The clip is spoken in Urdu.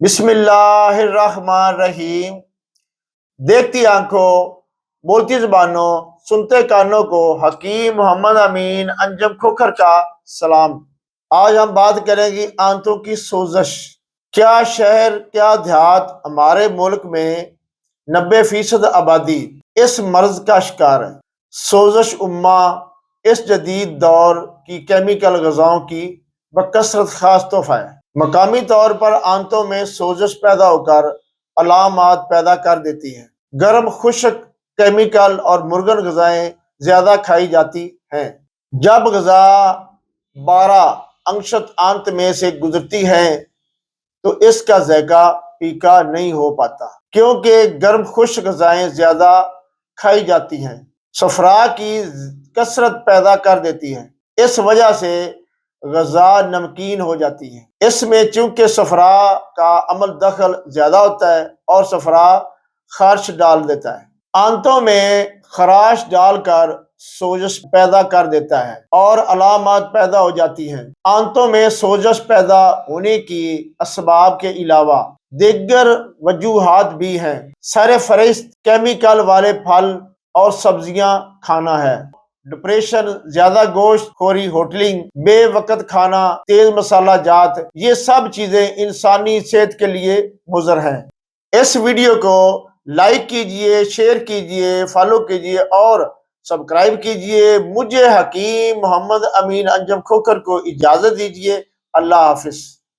بسم اللہ الرحمن الرحیم۔ دیکھتی آنکھوں، بولتی زبانوں، سنتے کانوں کو حکیم محمد امین انجم کھوکھر کا سلام۔ آج ہم بات کریں گی آنتوں کی سوزش۔ کیا شہر کیا دیہات، ہمارے ملک میں 90% آبادی اس مرض کا شکار ہے۔ سوزش امہ اس جدید دور کی کیمیکل غذاؤں کی بکثرت خاص تحفہ ہے۔ مقامی طور پر آنتوں میں سوزش پیدا ہو کر علامات پیدا کر دیتی ہے۔ گرم خشک کیمیکل اور مرغن غذائیں زیادہ کھائی جاتی ہیں۔ جب غذا 12 انگشت آنت میں سے گزرتی ہے تو اس کا ذائقہ پھیکا نہیں ہو پاتا، کیونکہ گرم خشک غذائیں زیادہ کھائی جاتی ہیں۔ صفرا کی کثرت پیدا کر دیتی ہے، اس وجہ سے غذا نمکین ہو جاتی ہے۔ اس میں چونکہ صفرا کا عمل دخل زیادہ ہوتا ہے اور صفرا خارش ڈال دیتا ہے، آنتوں میں خراش ڈال کر سوزش پیدا کر دیتا ہے اور علامات پیدا ہو جاتی ہیں۔ آنتوں میں سوزش پیدا ہونے کی اسباب کے علاوہ دیگر وجوہات بھی ہیں۔ سر فہرست کیمیکل والے پھل اور سبزیاں کھانا ہے، ڈپریشن، زیادہ گوشت خوری، ہوٹلنگ، بے وقت کھانا، تیز مسالہ جات، یہ سب چیزیں انسانی صحت کے لیے مضر ہیں۔ اس ویڈیو کو لائک کیجئے، شیئر کیجئے، فالو کیجئے اور سبسکرائب کیجئے۔ مجھے حکیم محمد امین انجم کھوکھر کو اجازت دیجئے۔ اللہ حافظ۔